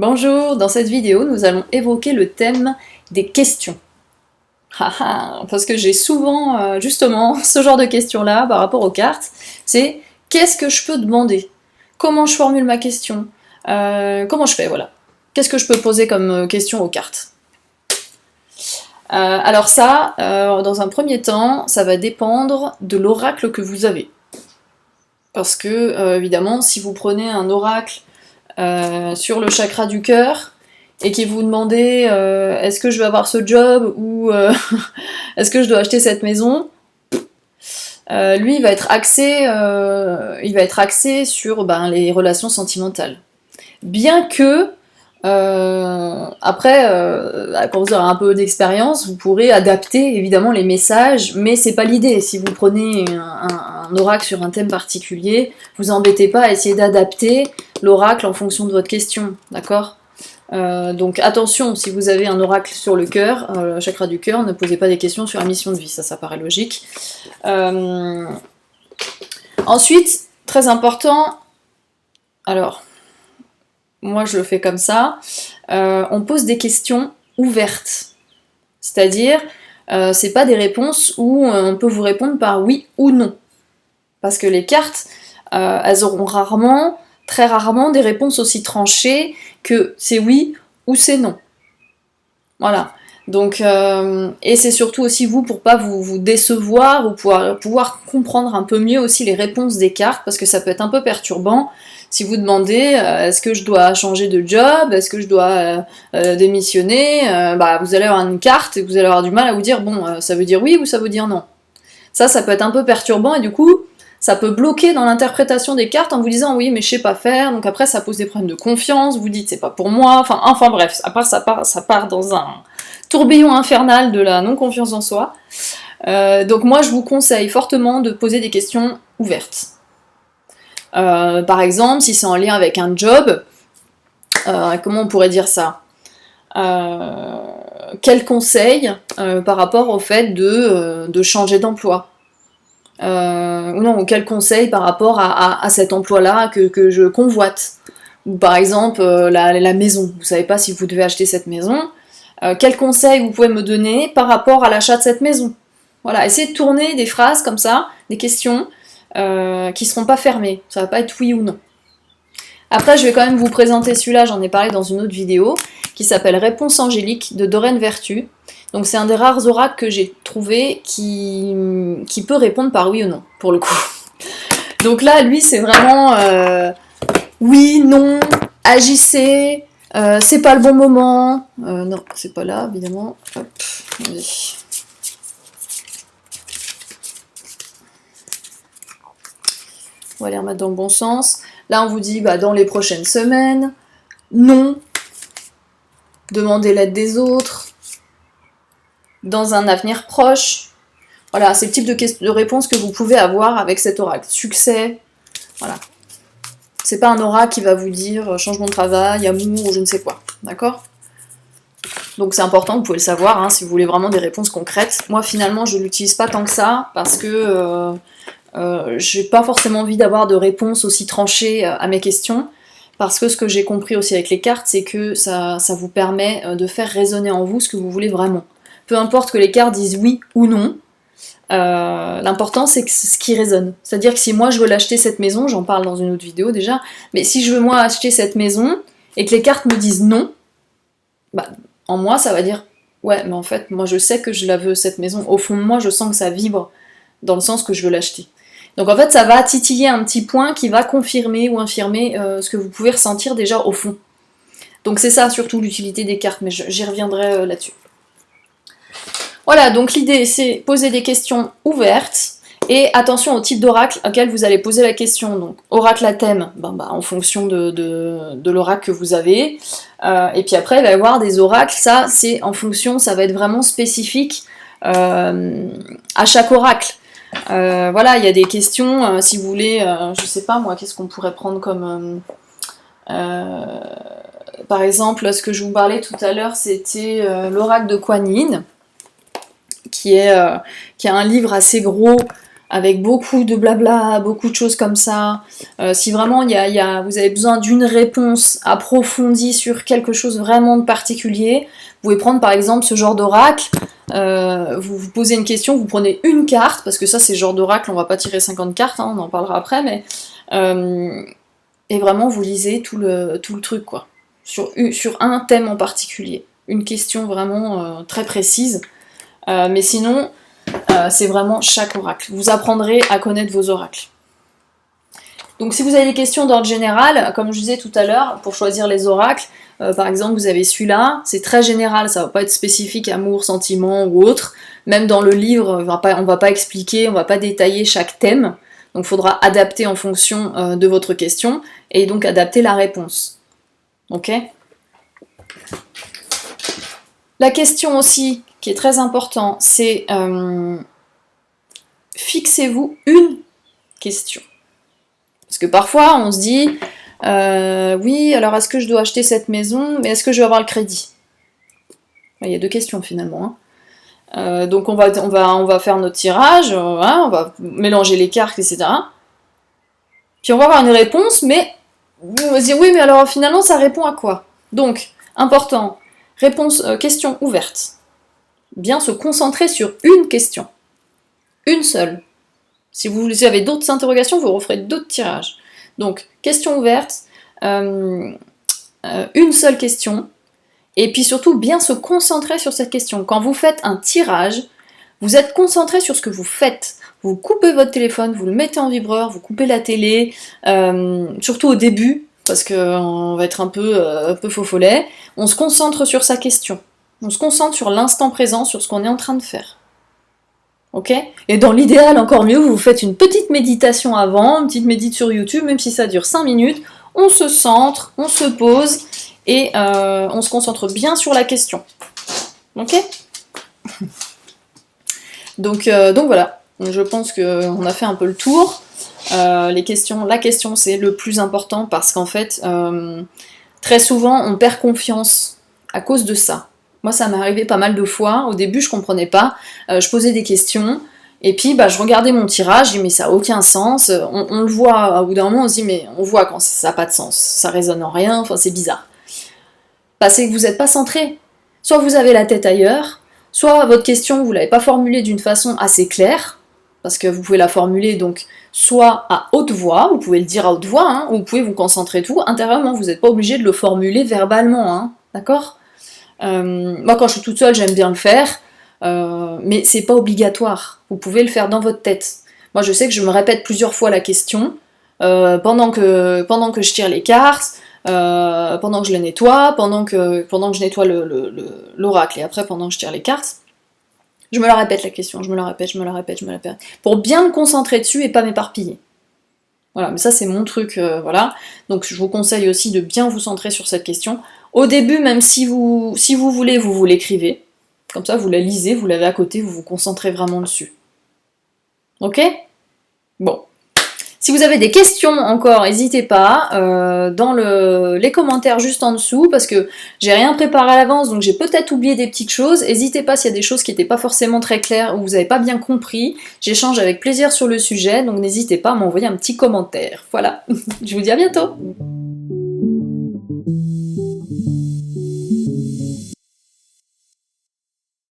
Bonjour, dans cette vidéo, nous allons évoquer le thème des questions. Parce que j'ai souvent, justement, ce genre de questions-là par rapport aux cartes, c'est qu'est-ce que je peux demander? Comment je formule ma question? Comment je fais, voilà. Qu'est-ce que je peux poser comme question aux cartes? Alors ça, dans un premier temps, ça va dépendre de l'oracle que vous avez. Parce que, évidemment, si vous prenez un oracle sur le chakra du cœur et qui vous demandez est-ce que je vais avoir ce job ou est-ce que je dois acheter cette maison, lui il va être axé sur les relations sentimentales. Bien que après, quand vous aurez un peu d'expérience, vous pourrez adapter évidemment les messages, mais c'est pas l'idée. Si vous prenez un oracle sur un thème particulier, vous embêtez pas à essayer d'adapter l'oracle en fonction de votre question, d'accord? Donc attention, si vous avez un oracle sur le cœur, le chakra du cœur, ne posez pas des questions sur la mission de vie, ça paraît logique. Ensuite, très important, alors, moi je le fais comme ça, on pose des questions ouvertes. C'est-à-dire, c'est pas des réponses où on peut vous répondre par oui ou non. Parce que les cartes, elles auront très rarement, des réponses aussi tranchées que c'est oui ou c'est non. Voilà. Donc, et c'est surtout aussi vous, pour pas vous décevoir, ou pouvoir comprendre un peu mieux aussi les réponses des cartes, parce que ça peut être un peu perturbant. Si vous demandez est-ce que je dois changer de job, est-ce que je dois démissionner, vous allez avoir une carte et vous allez avoir du mal à vous dire bon, ça veut dire oui ou ça veut dire non. Ça peut être un peu perturbant et du coup, ça peut bloquer dans l'interprétation des cartes en vous disant oui mais je sais pas faire, donc après ça pose des problèmes de confiance, vous dites c'est pas pour moi, enfin bref, après ça part dans un tourbillon infernal de la non-confiance en soi. Donc moi je vous conseille fortement de poser des questions ouvertes. Par exemple, si c'est en lien avec un job, comment on pourrait dire ça? Quel conseil par rapport au fait de changer d'emploi? Ou quel conseil par rapport à cet emploi-là que je convoite? Ou par exemple, la maison, vous savez pas si vous devez acheter cette maison, quel conseil vous pouvez me donner par rapport à l'achat de cette maison? Voilà, essayez de tourner des phrases comme ça, des questions, qui seront pas fermées, ça va pas être oui ou non. Après, je vais quand même vous présenter celui-là, j'en ai parlé dans une autre vidéo, qui s'appelle Réponse angélique de Doreen Vertu. Donc c'est un des rares oracles que j'ai trouvé qui peut répondre par oui ou non, pour le coup. Donc là, lui, c'est vraiment oui, non, agissez, c'est pas le bon moment. Non, c'est pas là, évidemment. Hop, allez. On va les remettre dans le bon sens. Là, on vous dit dans les prochaines semaines, non, demandez l'aide des autres, dans un avenir proche. Voilà, c'est le type de réponse que vous pouvez avoir avec cet oracle. Succès, voilà. C'est pas un oracle qui va vous dire changement de travail, amour ou je ne sais quoi, d'accord? Donc c'est important, vous pouvez le savoir, hein, si vous voulez vraiment des réponses concrètes. Moi, finalement, je l'utilise pas tant que ça, parce que j'ai pas forcément envie d'avoir de réponses aussi tranchées à mes questions, parce que ce que j'ai compris aussi avec les cartes, c'est que ça vous permet de faire résonner en vous ce que vous voulez vraiment. Peu importe que les cartes disent oui ou non, l'important c'est que ce qui résonne. C'est-à-dire que si moi je veux l'acheter cette maison, j'en parle dans une autre vidéo déjà, mais si je veux moi acheter cette maison, et que les cartes me disent non, en moi ça va dire ouais mais en fait moi je sais que je la veux cette maison, au fond de moi je sens que ça vibre dans le sens que je veux l'acheter. Donc en fait ça va titiller un petit point qui va confirmer ou infirmer ce que vous pouvez ressentir déjà au fond. Donc c'est ça surtout l'utilité des cartes, mais j'y reviendrai là-dessus. Voilà, donc l'idée c'est poser des questions ouvertes, et attention au type d'oracle auquel vous allez poser la question. Donc oracle à thème, en fonction de l'oracle que vous avez, et puis après il va y avoir des oracles, ça c'est en fonction, ça va être vraiment spécifique à chaque oracle. Voilà, il y a des questions, si vous voulez, je sais pas moi, qu'est-ce qu'on pourrait prendre comme... par exemple, ce que je vous parlais tout à l'heure, c'était l'oracle de Kuan Yin, qui a un livre assez gros, avec beaucoup de blabla, beaucoup de choses comme ça. Si vraiment vous avez besoin d'une réponse approfondie sur quelque chose vraiment de particulier, vous pouvez prendre par exemple ce genre d'oracle, vous vous posez une question, vous prenez une carte, parce que ça c'est le genre d'oracle, on va pas tirer 50 cartes, hein, on en parlera après, mais et vraiment vous lisez tout le truc, quoi, sur un thème en particulier, une question vraiment très précise, mais sinon c'est vraiment chaque oracle. Vous apprendrez à connaître vos oracles. Donc si vous avez des questions d'ordre général, comme je disais tout à l'heure, pour choisir les oracles, par exemple vous avez celui-là, c'est très général, ça va pas être spécifique amour, sentiment ou autre. Même dans le livre, on va pas expliquer, on va pas détailler chaque thème. Donc il faudra adapter en fonction de votre question, et donc adapter la réponse. Ok ? La question aussi, qui est très important, c'est fixez-vous une question. Parce que parfois on se dit oui, alors est-ce que je dois acheter cette maison, mais est-ce que je vais avoir le crédit? Il y a deux questions finalement. Hein. Donc on va faire notre tirage, hein, on va mélanger les cartes, etc. Puis on va avoir une réponse, mais on va se dire oui, mais alors finalement ça répond à quoi? Donc, important, réponse, question ouverte. Bien se concentrer sur une question. Une seule. Si vous avez d'autres interrogations, vous referez d'autres tirages. Donc, question ouverte, une seule question, et puis surtout bien se concentrer sur cette question. Quand vous faites un tirage, vous êtes concentré sur ce que vous faites. Vous coupez votre téléphone, vous le mettez en vibreur, vous coupez la télé, surtout au début, parce qu'on va être un peu faux follet. On se concentre sur sa question. On se concentre sur l'instant présent, sur ce qu'on est en train de faire. Ok ? Et dans l'idéal, encore mieux, vous faites une petite méditation avant, une petite médite sur YouTube, même si ça dure 5 minutes. On se centre, on se pose, et on se concentre bien sur la question. Ok ? Donc voilà, je pense qu'on a fait un peu le tour. La question c'est le plus important, parce qu'en fait, très souvent on perd confiance à cause de ça. Moi ça m'est arrivé pas mal de fois, au début je comprenais pas, je posais des questions, et puis je regardais mon tirage, je dis mais ça a aucun sens, on le voit, au bout d'un moment on se dit mais on voit quand ça n'a pas de sens, ça résonne en rien, enfin c'est bizarre. C'est que vous n'êtes pas centré, soit vous avez la tête ailleurs, soit votre question, vous ne l'avez pas formulée d'une façon assez claire, parce que vous pouvez la formuler donc soit à haute voix, vous pouvez le dire à haute voix, hein, ou vous pouvez vous concentrer tout intérieurement, vous n'êtes pas obligé de le formuler verbalement, hein, d'accord ? Moi quand je suis toute seule, j'aime bien le faire, mais c'est pas obligatoire, vous pouvez le faire dans votre tête. Moi je sais que je me répète plusieurs fois la question, pendant que je tire les cartes, pendant que je les nettoie, pendant que je nettoie l'oracle, et après pendant que je tire les cartes, je me la répète la question, je me la répète, pour bien me concentrer dessus et pas m'éparpiller. Voilà, mais ça c'est mon truc, voilà. Donc je vous conseille aussi de bien vous centrer sur cette question. Au début, même si vous voulez, vous l'écrivez. Comme ça, vous la lisez, vous l'avez à côté, vous vous concentrez vraiment dessus. Ok ? Bon. Si vous avez des questions encore, n'hésitez pas, dans les commentaires juste en dessous, parce que j'ai rien préparé à l'avance, donc j'ai peut-être oublié des petites choses. N'hésitez pas s'il y a des choses qui n'étaient pas forcément très claires, ou vous n'avez pas bien compris. J'échange avec plaisir sur le sujet, donc n'hésitez pas à m'envoyer un petit commentaire. Voilà, je vous dis à bientôt.